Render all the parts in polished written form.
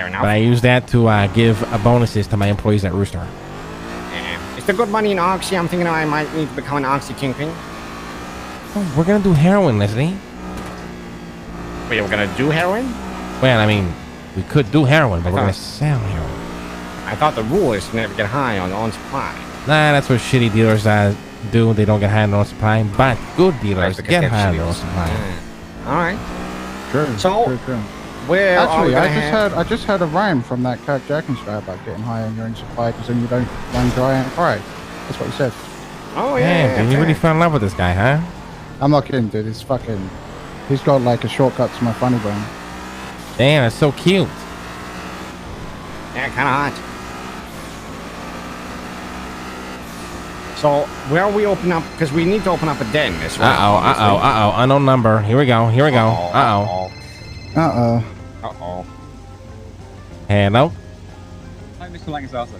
Fair enough. But I use that to give bonuses to my employees at Rooster. Is there good money in Oxy? I'm thinking I might need to become an Oxy kingpin. Oh, we're gonna do heroin, Leslie. Wait, we're gonna do heroin? Well, I mean, we could do heroin, but we're gonna sell heroin. I thought the rule is to never get high on supply. Nah, that's what shitty dealers do. They don't get high on their own supply, but good dealers get high on their own supply. All right. True. So, True. where Actually, are we I just heard a rhyme from that Kirk Jerkins guy about getting high on your own supply because then you don't run dry and cry. That's what he said. Oh yeah. Damn, dude, you really fell in love with this guy, huh? I'm not kidding, dude. He's got like a shortcut to my funny bone. Damn, that's so cute. Yeah, kind of hot. So, where are we open up? Because we need to open up a den. This way. Unknown number. Here we go. Uh-oh. Hello? Hi, Mr. Lancaster.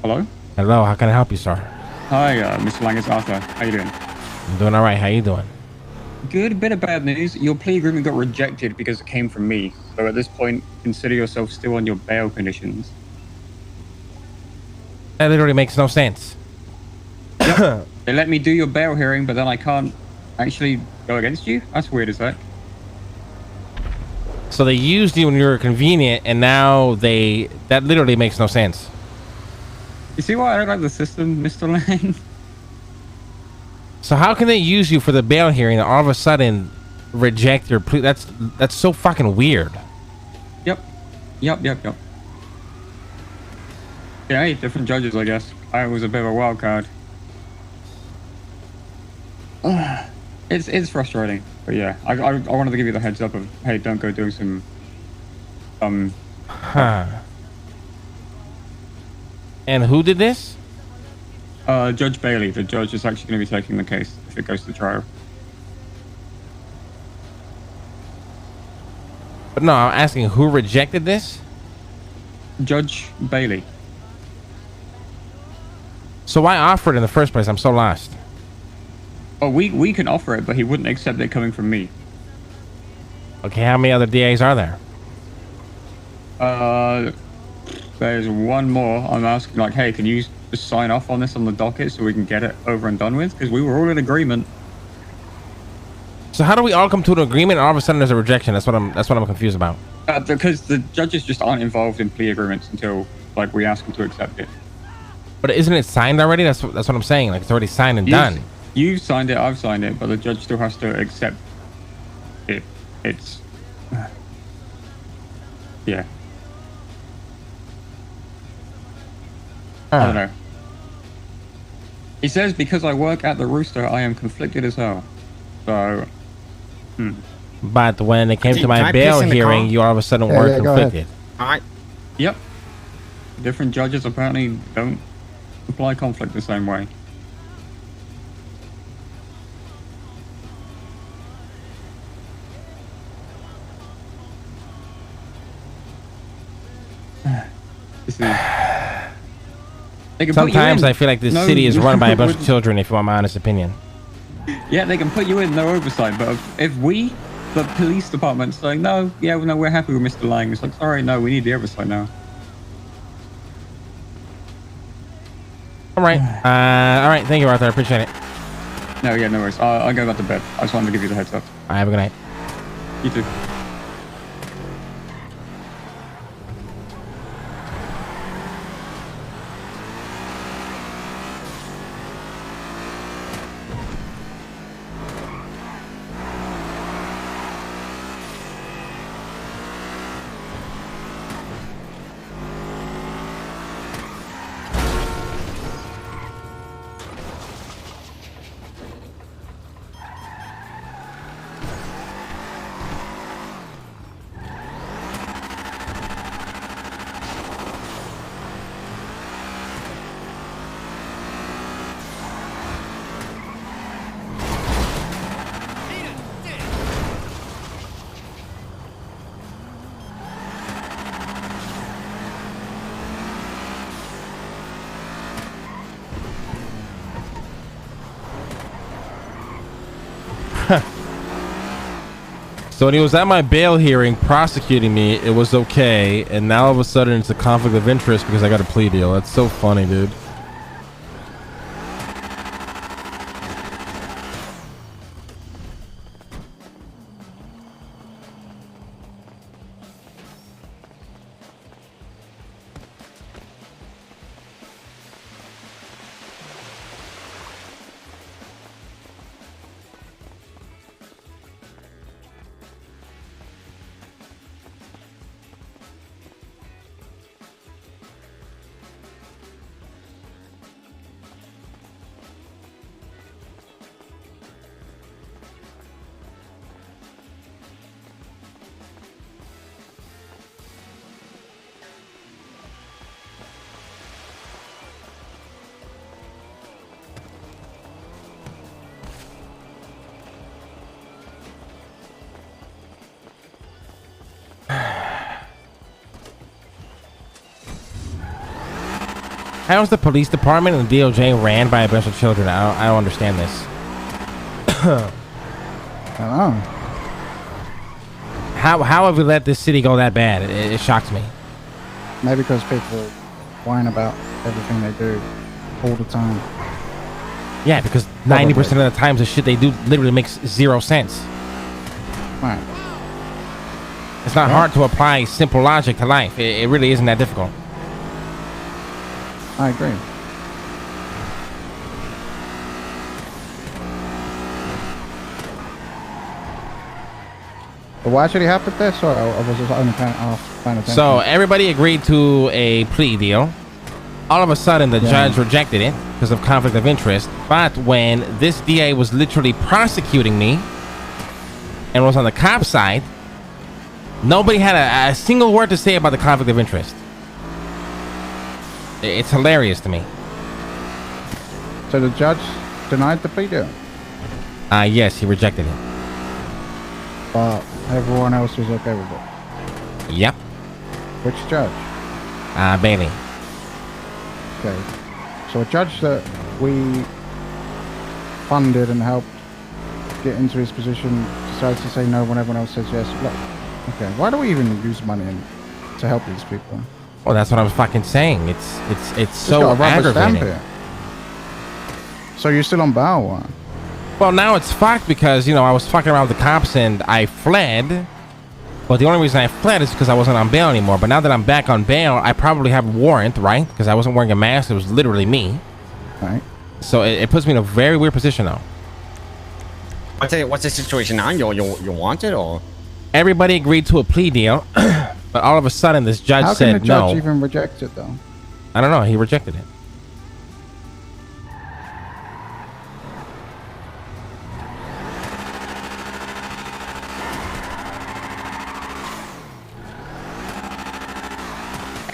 Hello? Hello, how can I help you, sir? Hi, Mr. Lancaster. How you doing? I'm doing all right. How you doing? Good. Bit of bad news. Your plea agreement got rejected because it came from me. So at this point, consider yourself still on your bail conditions. That literally makes no sense. Yep. They let me do your bail hearing, but then I can't actually go against you? That's weird as heck. So they used you when you were convenient, and now that literally makes no sense. You see why I don't like the system, Mr. Lang? So how can they use you for the bail hearing and all of a sudden reject your plea? That's so fucking weird. Yep. Yeah, hey, different judges, I guess. I was a bit of a wild card. It's frustrating, but yeah, I wanted to give you the heads up of, hey, don't go doing some And who did this? Judge Bailey. The judge is actually going to be taking the case if it goes to trial. But no, I'm asking who rejected this? Judge Bailey. So why offer it in the first place? I'm so lost. Oh, we can offer it, but he wouldn't accept it coming from me. Okay, how many other DAs are there? There's one more. I'm asking, like, hey, can you just sign off on this on the docket so we can get it over and done with? Because we were all in agreement. So how do we all come to an agreement and all of a sudden there's a rejection? That's what I'm confused about. Because the judges just aren't involved in plea agreements until, like, we ask them to accept it. But isn't it signed already? That's what I'm saying. Like, it's already signed and done. You signed it, I've signed it, but the judge still has to accept it. It's... yeah. I don't know. He says because I work at the Rooster, I am conflicted as hell. So... But when it came to my bail hearing, you all of a sudden were conflicted. Alright. Yep. Different judges apparently don't apply conflict the same way. This is... Sometimes I feel like this city is run by a bunch of children, if you want my honest opinion. Yeah, they can put you in, no oversight, but if we, the police department, say, no, yeah, no, we're happy with Mr. Lang, it's like, sorry, no, we need the oversight now. All right, thank you, Arthur, I appreciate it. No, yeah, no worries, I'll go back to bed. I just wanted to give you the heads up. All right, have a good night. You too. So when he was at my bail hearing prosecuting me, it was okay, and now all of a sudden it's a conflict of interest because I got a plea deal. That's so funny, dude. How is the police department and the DOJ ran by a bunch of children? I don't understand this. I don't know. How have we let this city go that bad? It shocks me. Maybe because people whine about everything they do all the time. Yeah, because 90% of the times the shit they do literally makes 0 sense. Right. It's not hard to apply simple logic to life. It really isn't that difficult. I agree. But why should he have with this? Or I was just only paying attention. So everybody agreed to a plea deal. All of a sudden, the judge rejected it because of conflict of interest. But when this DA was literally prosecuting me and was on the cop side, nobody had a single word to say about the conflict of interest. It's hilarious to me. So the judge denied the plea deal? Yes, he rejected it. But everyone else was okay with it? Yep. Which judge? Bailey. Okay. So a judge that we funded and helped get into his position decides to say no when everyone else says yes. Look, okay, why do we even use money to help these people? Well, that's what I was fucking saying. It's so aggravating. So you're still on bail, or? Well, now it's fucked because, you know, I was fucking around with the cops and I fled. But the only reason I fled is because I wasn't on bail anymore. But now that I'm back on bail, I probably have a warrant, right? Because I wasn't wearing a mask. It was literally me. Right. So it puts me in a very weird position now. What's the situation now? You want it, or? Everybody agreed to a plea deal. But all of a sudden, this judge said no. How can the judge even reject it, though? I don't know. He rejected it.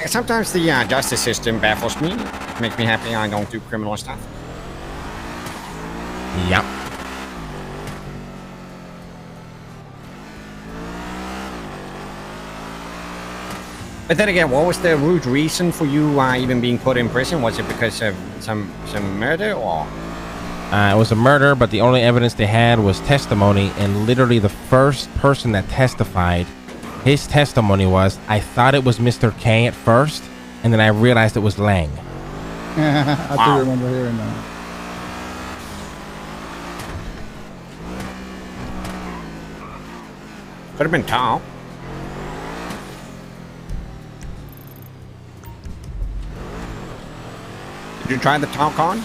Sometimes the justice system baffles me. It makes me happy I don't do criminal stuff. Yep. But then again, what was the root reason for you even being put in prison? Was it because of some murder, or? It was a murder, but the only evidence they had was testimony, and literally the first person that testified, his testimony was, I thought it was Mr. K at first, and then I realized it was Lang. I do remember hearing that. Could have been Tom. Did you try the Tom con?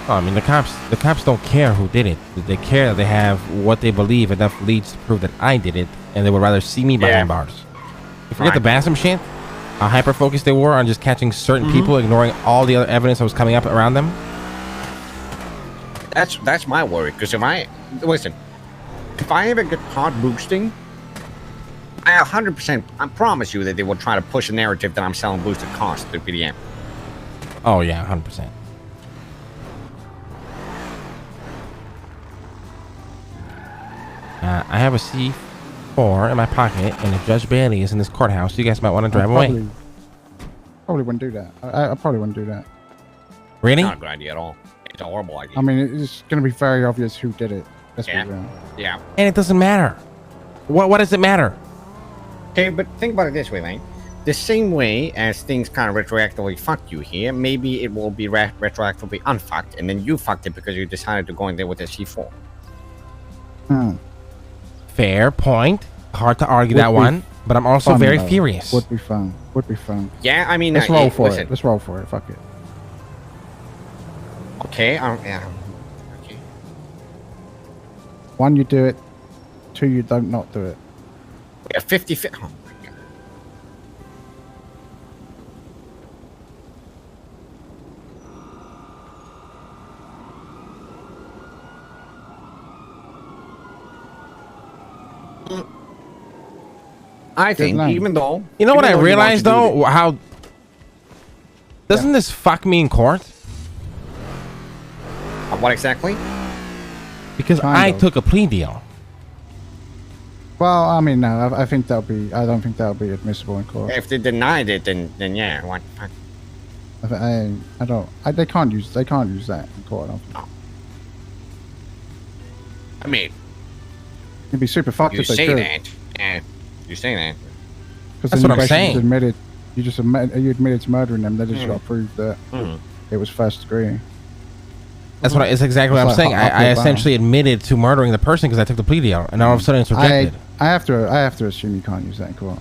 Oh, I mean, the cops don't care who did it. They care that they have what they believe enough leads to prove that I did it, and they would rather see me behind bars. You forget the Bassam shit? How hyper-focused they were on just catching certain people, ignoring all the other evidence that was coming up around them? That's my worry, because if I ever get caught boosting, I 100%, I promise you that they will try to push a narrative that I'm selling boosted cars through PDM. Oh, yeah, 100%. I have a C4 in my pocket, and if Judge Bailey is in this courthouse, you guys might want to drive away. Probably wouldn't do that. I probably wouldn't do that. Really? Not a good idea at all. It's a horrible idea. I mean, it's going to be very obvious who did it. Let's be real. Yeah. And it doesn't matter. What does it matter? Okay, but think about it this way, Lane. The same way as things kind of retroactively fucked you here, maybe it will be retroactively unfucked, and then you fucked it because you decided to go in there with a C4. Fair point. Hard to argue Would that be one, but I'm also Fun, very though. furious. Would be fun. Would be fun. Yeah, I mean, Let's roll for listen. it. Let's roll for it. Fuck it. Okay, yeah. Okay. 1, you do it. 2, you don't not do it. Yeah, 50. Oh my god. I think, line. even though You know what I even though you want realized to do though? How doesn't this fuck me in court? what exactly? Because Kind I of. took a plea deal. Well, I mean, no. I think that'll be. I don't think that'll be admissible in court. If they denied it, then yeah, what? I don't. They can't use. They can't use that in court. I don't think. I mean, It'd be super fucked you if they say could. that. Yeah, you say that. Because That's what I'm saying. You admitted to murdering them. They just got to prove that it was first degree. That's what. It's exactly what I'm It's saying. like I uphill battle. essentially admitted to murdering the person because I took the plea deal, and all of a sudden it's rejected. I have to assume you can't use that in court.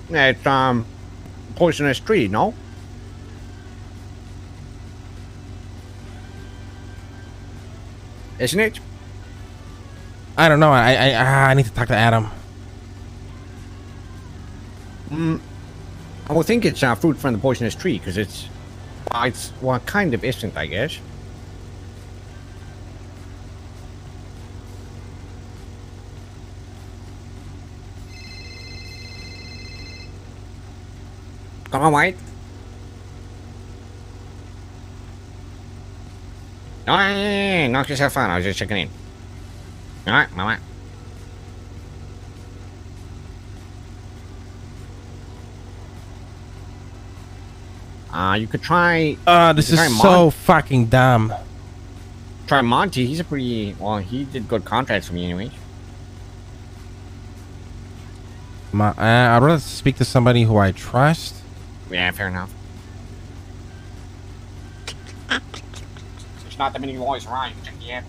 But It's poisonous tree, no? Isn't it? I don't know. I need to talk to Adam. I would think it's fruit from the poisonous tree because it's kind of isn't, I guess. Come on, White. No, knock yourself out. I was just checking in. All right, all right. You could try. This you could is try so fucking dumb. Try Monty. He's a pretty he did good contracts for me, anyways. I'd rather speak to somebody who I trust. Yeah, fair enough. There's not that many lawyers around. You can check the app.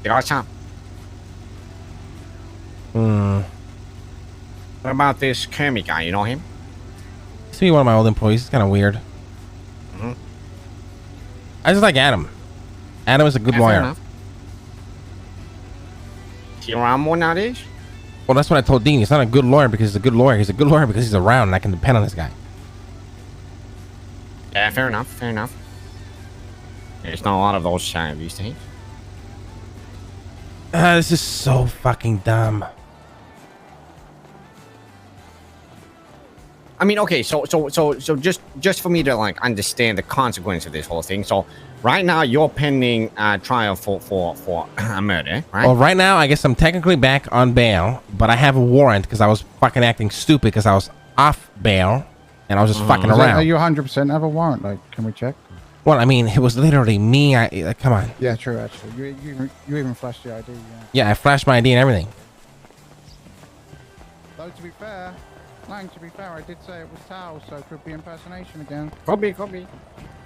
There are some. What about this Kermit guy? You know him? He's one of my old employees. It's kind of weird. I just like Adam. Adam is a good Yeah, fair lawyer. enough. Is he around more nowadays? Well, that's what I told Dean. He's not a good lawyer because he's a good lawyer. He's a good lawyer because he's around and I can depend on this guy. Yeah, fair enough. Fair enough. There's not a lot of those these days. This is so fucking dumb. I mean, okay, so just for me to like understand the consequence of this whole thing. So right now you're pending trial for a murder, right? Well, right now, I guess I'm technically back on bail, but I have a warrant because I was fucking acting stupid because I was off bail and I was just fucking around. Are you 100% have a warrant? Like, can we check? Well, I mean, it was literally me. Come on. Yeah, true. Actually, you even flashed the ID. Yeah. Yeah, I flashed my ID and everything. Though to be fair, I did say it was Tao, so it could be impersonation again. Could be.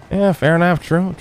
Yeah, fair enough. True.